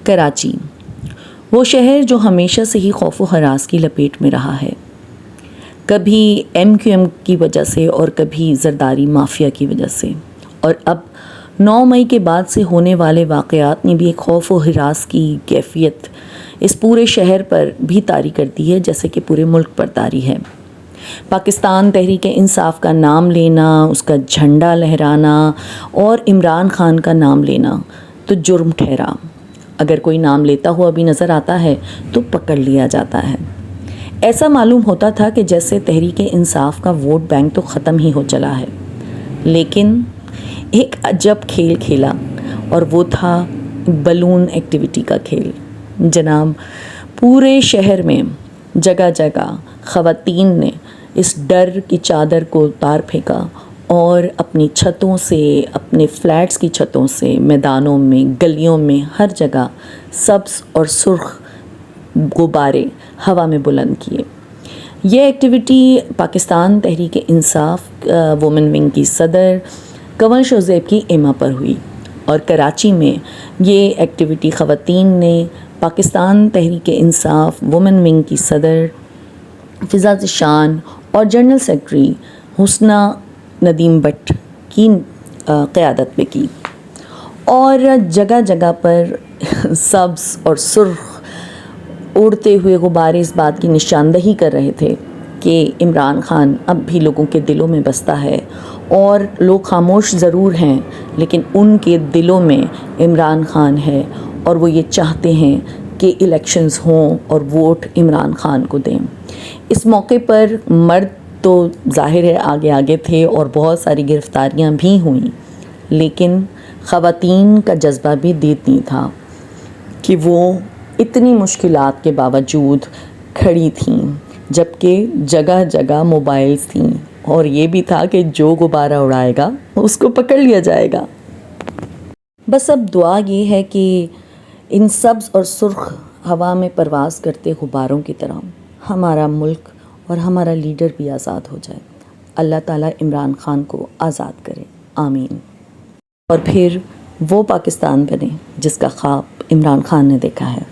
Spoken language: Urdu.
کراچی، وہ شہر جو ہمیشہ سے ہی خوف و ہراس کی لپیٹ میں رہا ہے، کبھی MQM کی وجہ سے اور کبھی زرداری مافیا کی وجہ سے، اور اب 9 مئی کے بعد سے ہونے والے واقعات نے بھی ایک خوف و ہراس کی کیفیت اس پورے شہر پر بھی طاری کر دی ہے، جیسے کہ پورے ملک پر طاری ہے۔ پاکستان تحریک انصاف کا نام لینا، اس کا جھنڈا لہرانا اور عمران خان کا نام لینا تو جرم ٹھہرا۔ اگر کوئی نام لیتا ہوا بھی نظر آتا ہے تو پکڑ لیا جاتا ہے۔ ایسا معلوم ہوتا تھا کہ جیسے تحریک انصاف کا ووٹ بینک تو ختم ہی ہو چلا ہے، لیکن ایک عجب کھیل کھیلا، اور وہ تھا بلون ایکٹیویٹی کا کھیل۔ جناب، پورے شہر میں جگہ جگہ خواتین نے اس ڈر کی چادر کو اتار پھینکا اور اپنی چھتوں سے، اپنے فلیٹس کی چھتوں سے، میدانوں میں، گلیوں میں، ہر جگہ سبز اور سرخ غبارے ہوا میں بلند کیے۔ یہ activity Pakistan Tehreek Insaf women wing کی صدر کنول شوزیب کی ایما پر ہوئی، اور کراچی میں یہ ایکٹیویٹی خواتین نے پاکستان تحریک انصاف وومن ونگ کی صدر فضا ذیشان اور جنرل سیکرٹری حسنہ ندیم بٹ کی قیادت میں کی، اور جگہ جگہ پر سبز اور سرخ اڑتے ہوئے غبارے اس بات کی نشاندہی کر رہے تھے کہ عمران خان اب بھی لوگوں کے دلوں میں بستا ہے، اور لوگ خاموش ضرور ہیں لیکن ان کے دلوں میں عمران خان ہے، اور وہ یہ چاہتے ہیں کہ الیکشنز ہوں اور ووٹ عمران خان کو دیں۔ اس موقع پر مرد تو ظاہر ہے آگے آگے تھے اور بہت ساری گرفتاریاں بھی ہوئیں، لیکن خواتین کا جذبہ بھی دیتی تھا کہ وہ اتنی مشکلات کے باوجود کھڑی تھیں، جبکہ جگہ جگہ موبائلز تھیں، اور یہ بھی تھا کہ جو غبارہ اڑائے گا اس کو پکڑ لیا جائے گا۔ بس اب دعا یہ ہے کہ ان سبز اور سرخ ہوا میں پرواز کرتے غباروں کی طرح ہمارا ملک اور ہمارا لیڈر بھی آزاد ہو جائے۔ اللہ تعالیٰ عمران خان کو آزاد کرے، آمین، اور پھر وہ پاکستان بنے جس کا خواب عمران خان نے دیکھا ہے۔